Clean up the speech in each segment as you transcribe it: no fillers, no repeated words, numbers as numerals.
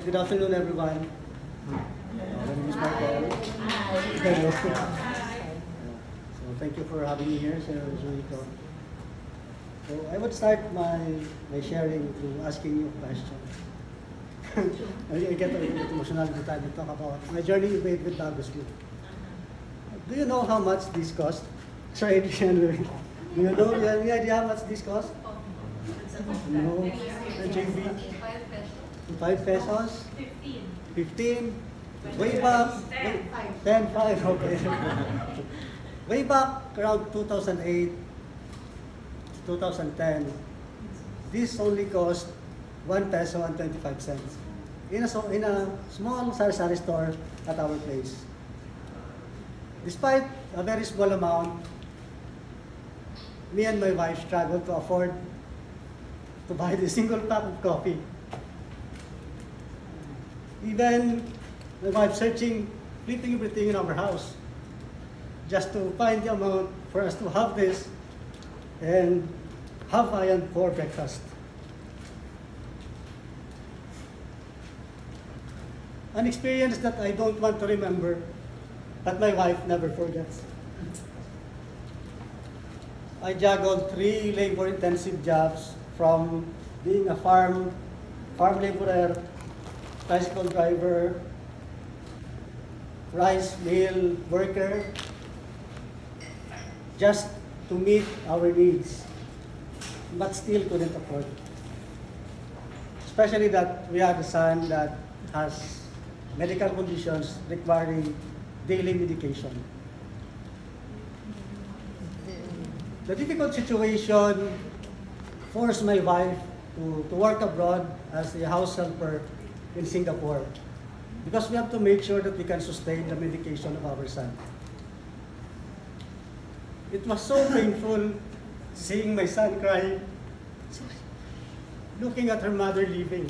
Good afternoon, everyone. My name is Michael. Hello. So thank you for having me here, Sir Zuiko. So I would start my sharing through asking you a question. I get a little bit emotional every time we talk about my journey with Douglas Group. Do you know how much this cost? Sorry, do you know, you have any idea how much this cost? No. The JV? 5 pesos? 15? Way back? 10, 5, okay. Way back around 2008, 2010, this only cost 1 peso and 25 cents in a small sari-sari store at our place. Despite a very small amount, me and my wife struggled to afford to buy the single pack of coffee. Even my wife searching, flipping everything in our house just to find the amount for us to have this and have Hawaiian for breakfast. An experience that I don't want to remember, but my wife never forgets. I juggled 3 labor-intensive jobs, from being a farm laborer, bicycle driver, rice mill worker, just to meet our needs, but still couldn't afford. Especially that we had a son that has medical conditions requiring daily medication. The difficult situation forced my wife to work abroad as a house helper in Singapore, because we have to make sure that we can sustain the medication of our son. It was so painful seeing my son cry, looking at her mother leaving.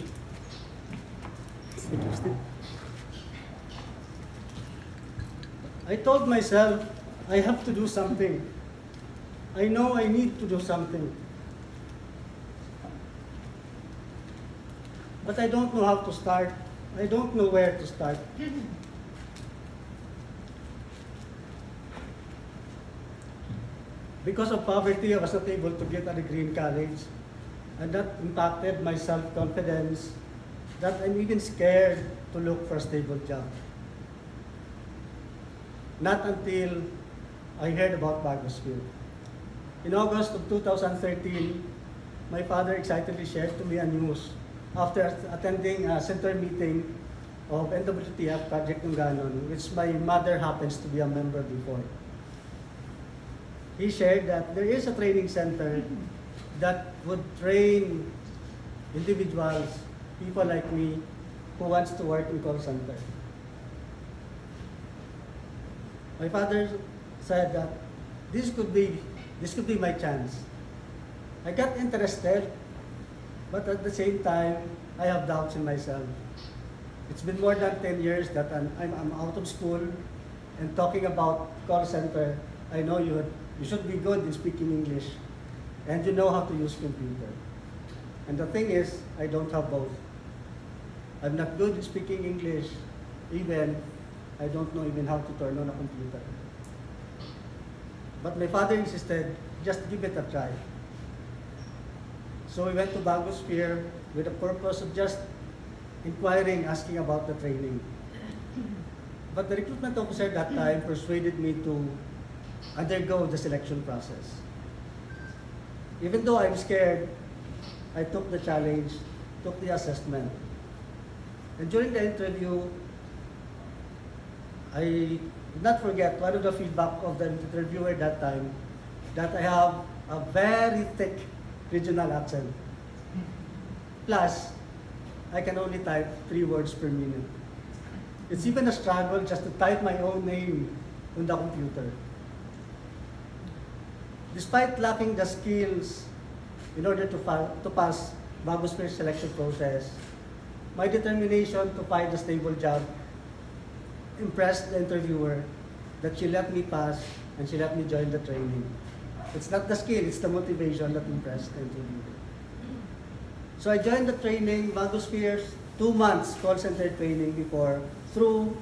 I told myself, I have to do something. I know I need to do something. But I don't know how to start. I don't know where to start. Because of poverty, I was not able to get a degree in college. And that impacted my self-confidence, that I'm even scared to look for a stable job. Not until I heard about Bagosphere. In August of 2013, my father excitedly shared to me a news after attending a center meeting of NWTF Project Nunganon, which my mother happens to be a member before. He shared that there is a training center that would train individuals, people like me, who wants to work in call center. My father said that this could be my chance. I got interested, but at the same time, I have doubts in myself. It's been more than 10 years that I'm out of school, and talking about call center, I know you should be good in speaking English, and you know how to use computer. And the thing is, I don't have both. I'm not good in speaking English, I don't know even how to turn on a computer. But my father insisted, just give it a try. So we went to Bagosphere with the purpose of just inquiring, asking about the training. But the recruitment officer at that time persuaded me to undergo the selection process. Even though I'm scared, I took the challenge, took the assessment. And during the interview, I did not forget one of the feedback of the interviewer that time, that I have a very thick regional accent. Plus, I can only type 3 words per minute. It's even a struggle just to type my own name on the computer. Despite lacking the skills in order to pass Bagosphere selection process, my determination to find a stable job impressed the interviewer, that she let me pass and she let me join the training. It's not the skill, it's the motivation that impressed the interviewer. So I joined the training. Bagosphere 2 months call center training before through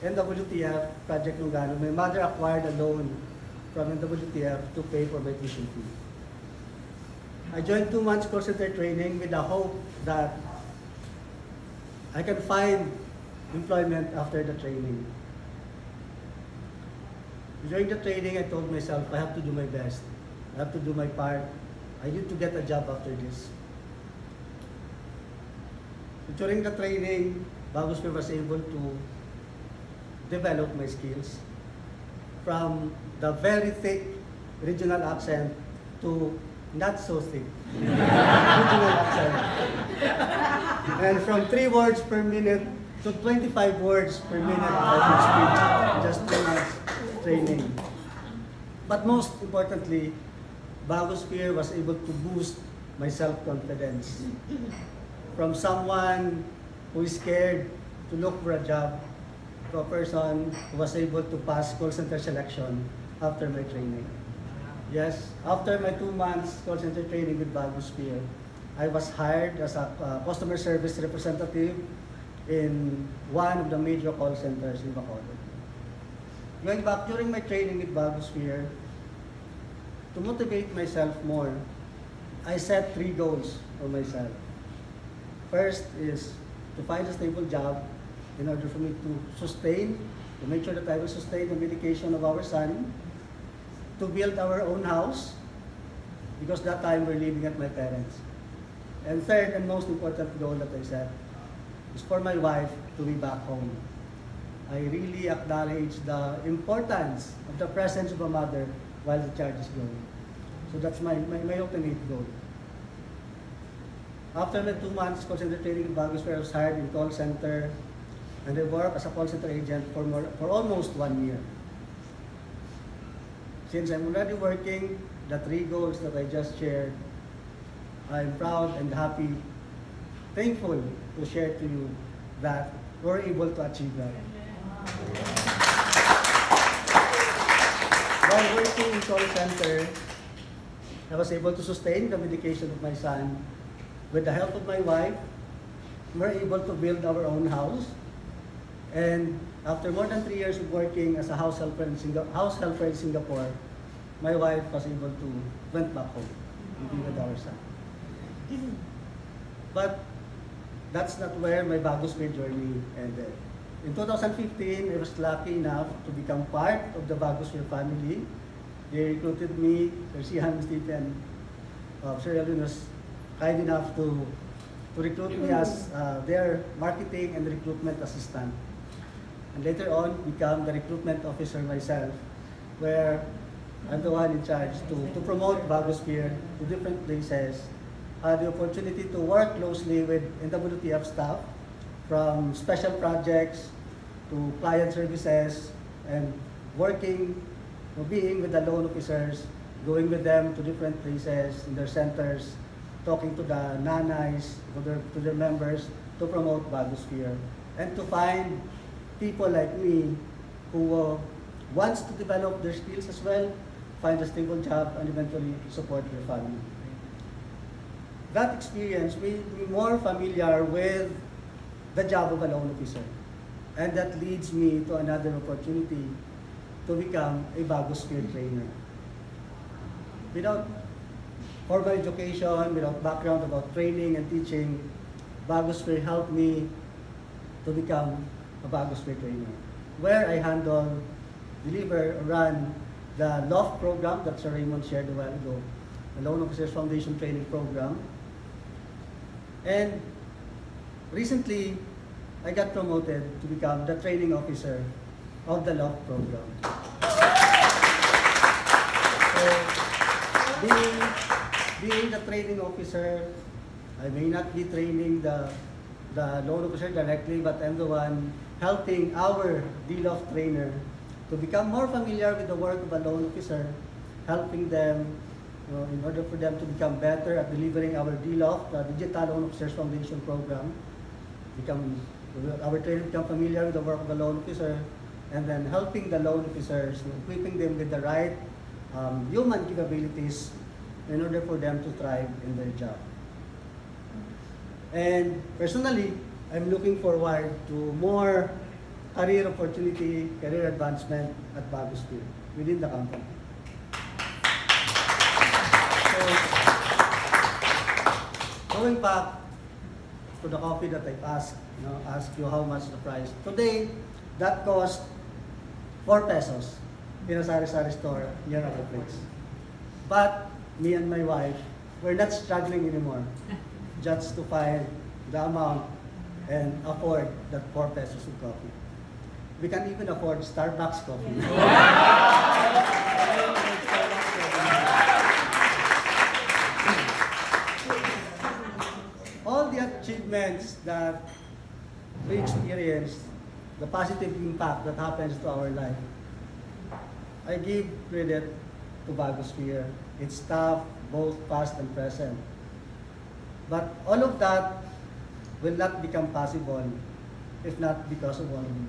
NWTF, Project Lugano. My mother acquired a loan from NWTF to pay for my tuition fee. I joined 2 months call center training with the hope that I can find employment after the training. During the training, I told myself, I have to do my best. I have to do my part. I need to get a job after this. During the training, Bagosphere was able to develop my skills from the very thick regional accent to not so thick regional accent. And from 3 words per minute to 25 words per minute I could speak in just 2 months training. But most importantly, Bagosphere was able to boost my self-confidence. From someone who is scared to look for a job to a person who was able to pass call center selection after my training. Yes, after my 2 months call center training with Bagosphere, I was hired as a customer service representative in one of the major call centers in Bacolod. Going back during my training with Bagosphere, to motivate myself more, I set 3 goals for myself. First is to find a stable job in order for me to sustain, to make sure that I will sustain the medication of our son, to build our own house, because that time we're living at my parents. And third and most important goal that I set is for my wife to be back home. I really acknowledge the importance of the presence of a mother while the child is growing. So that's my ultimate goal. After my 2 months call center training in Bagosphere, I was hired in call center, and I worked as a call center agent for almost 1 year. Since I'm already working the 3 goals that I just shared, I'm proud and happy, thankful to share to you that we're able to achieve that. While working in call center, I was able to sustain the medication of my son. With the help of my wife, we were able to build our own house. And after more than 3 years of working as a house helper in Singapore, my wife was able to went back home and be with our son. But that's not where my Bagosphere journey ended. In 2015, I was lucky enough to become part of the Bagosphere family. They recruited me, Sir Sihan and Stephen. Sir Elwin was kind enough to recruit me as their marketing and recruitment assistant. And later on, become the recruitment officer myself, where I'm the one in charge to promote Bagosphere to different places. Had the opportunity to work closely with NWTF staff, from special projects to client services, and working, being with the loan officers, going with them to different places in their centers, talking to the nanays, to their members, to promote Bagosphere, and to find people like me who wants to develop their skills as well, find a stable job, and eventually support their family. That experience made me more familiar with the job of a loan officer. And that leads me to another opportunity to become a Bagosphere trainer. Without formal education, without background about training and teaching, Bagosphere helped me to become a Bagosphere trainer, where I handle, deliver, run the LOFT program that Sir Raymond shared a while ago, the Loan Officers Foundation Training Program. And recently, I got promoted to become the training officer of the LOFT program. So, being the training officer, I may not be training the loan officer directly, but I'm the one helping our DLOFT trainer to become more familiar with the work of a loan officer, helping them in order for them to become better at delivering our DLOFT, the Digital Loan Officers Foundation program. Our trainer become familiar with the work of the loan officer, and then helping the loan officers, equipping them with the right human capabilities in order for them to thrive in their job. And personally, I'm looking forward to more career opportunity, career advancement at Bagosphere within the company. So, going back to the coffee that I asked you how much the price. Today, that cost 4 pesos in a sari-sari store near our place. But me and my wife, we're not struggling anymore just to find the amount and afford that 4 pesos of coffee. We can even afford Starbucks coffee. All the achievements that we experienced, the positive impact that happens to our life, I give credit to Bagosphere, its staff, both past and present. But all of that will not become possible if not because of all of you.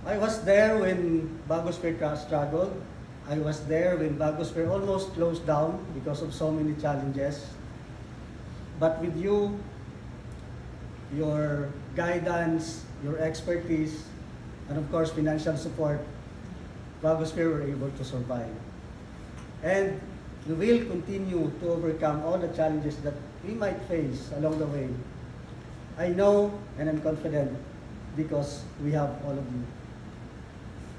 I was there when Bagosphere struggled. I was there when Bagosphere almost closed down because of so many challenges. But with you, your guidance, your expertise, and of course financial support, Bagosphere were able to survive. And we will continue to overcome all the challenges that we might face along the way. I know and I'm confident because we have all of you.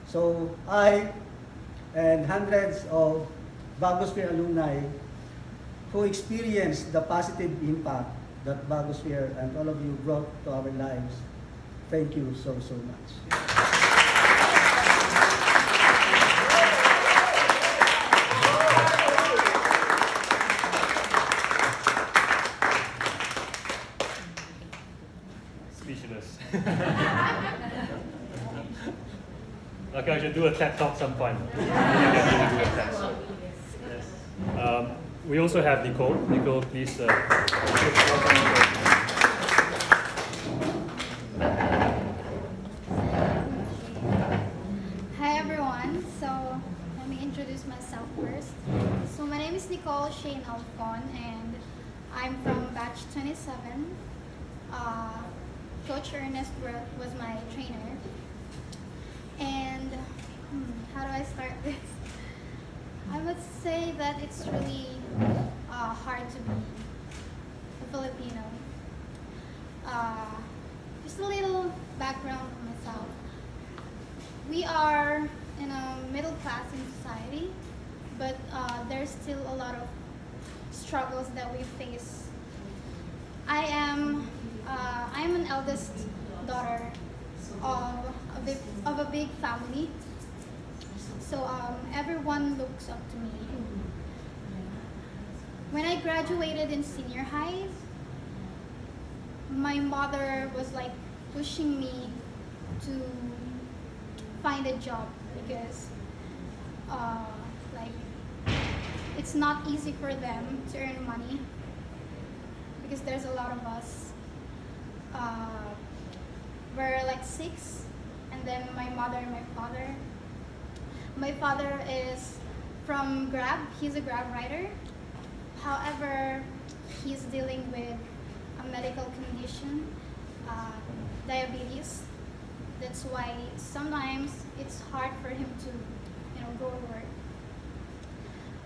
So I and hundreds of Bagosphere alumni who experienced the positive impact that Bagosphere and all of you brought to our lives, thank you so much. Speechless. Okay, I should do a TED Talk some point. Yes. We also have Nicole. Nicole, please. Hi everyone. So let me introduce myself first. So my name is Nicole Shane Alfon and I'm from batch 27. Coach Ernest was my trainer. And how do I start this? I would say that it's really hard to be a Filipino. Just a little background on myself. We are in a middle class in society, but there's still a lot of struggles that we face. I am an eldest daughter of a big family, so everyone looks up to me. When I graduated in senior high, my mother was like pushing me to find a job because like it's not easy for them to earn money because there's a lot of us. We're like 6, and then my mother and my father. My father is from Grab. He's a Grab rider. However, he's dealing with a medical condition, diabetes. That's why sometimes it's hard for him to, go to work.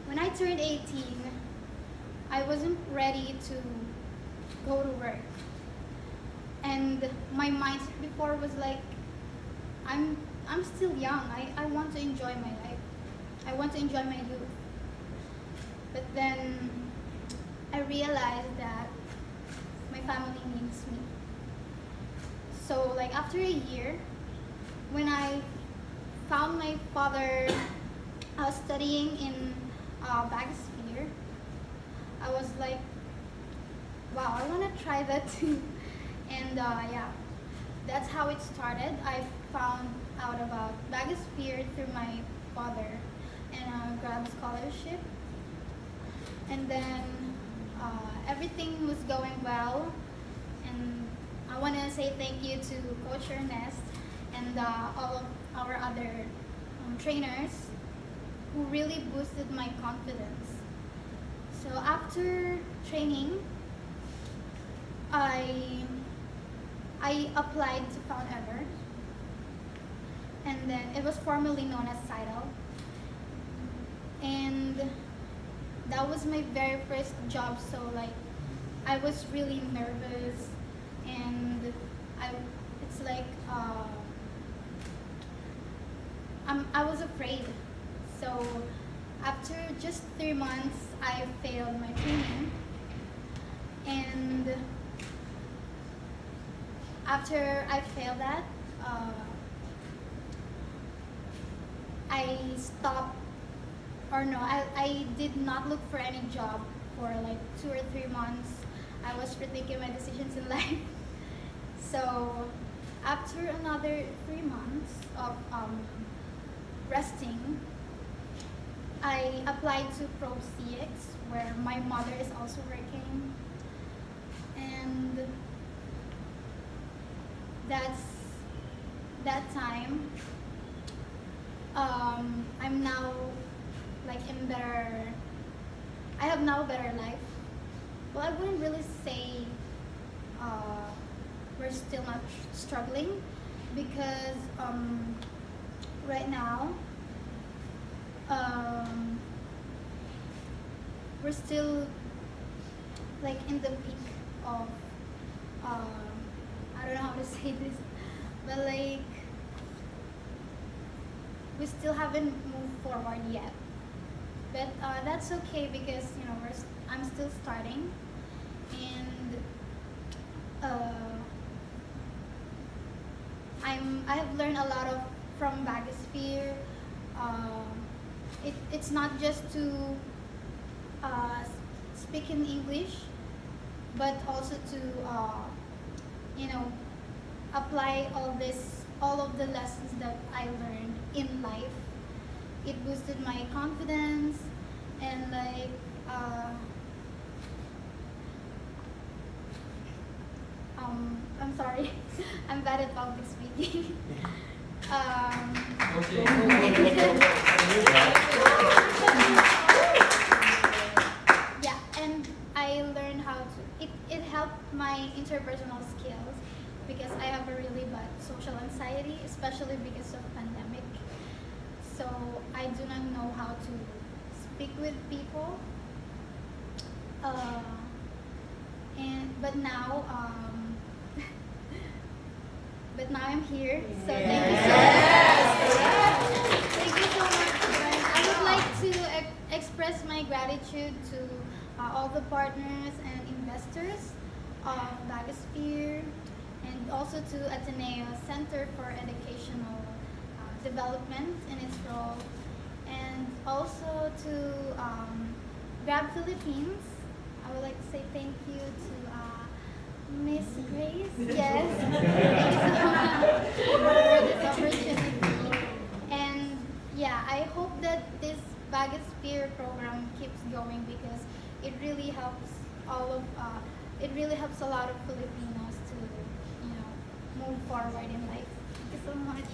When I turned 18, I wasn't ready to go to work. And my mindset before was like, I'm still young. I want to enjoy my life. I want to enjoy my youth. But then I realized that my family needs me. So like after a year, when I found my father studying in Bagosphere, I was like, wow, I want to try that too. And yeah, that's how it started. I found out about Bagosphere through my father and a Grab scholarship. And then everything was going well. And I want to say thank you to Coach Ernest and all of our other trainers who really boosted my confidence. So after training, I applied to Found Ever, and then it was formerly known as Sidel, and that was my very first job. So like, I was really nervous, and it's like I was afraid. So after just 3 months, I failed my training, and after I failed that, I stopped, or no, I did not look for any job for like 2 or 3 months. I was rethinking my decisions in life. So after another 3 months of resting, I applied to Probe CX, where my mother is also working, and that's that time. I'm now like in better. I have now a better life. Well, I wouldn't really say we're still not struggling, because right now we're still like in the peak of I don't know how to say this, but like we still haven't moved forward yet. But that's okay, because you know I'm still starting, and I have learned a lot from Bagosphere. It's not just to speak in English, but also to you know apply all of the lessons that I learned in life. It boosted my confidence, and like I'm sorry, I'm bad at public speaking. Yeah, and I learned how to. It helped my interpersonal skills, because I have a really bad social anxiety, especially because of pandemic. So I do not know how to speak with people. But now I'm here. So thank you so much. Thank you so much. I would like to express my gratitude to all the partners and investors of Bagosphere, and also to Ateneo Center for Educational Development in its role, and also to Grab Philippines. I would like to say thank you to Miss Grace. Yes, thank you so much for this opportunity. And yeah, I hope that this Bagosphere program keeps going, because it really helps it really helps a lot of Filipinos to move forward in life. Thank you so much.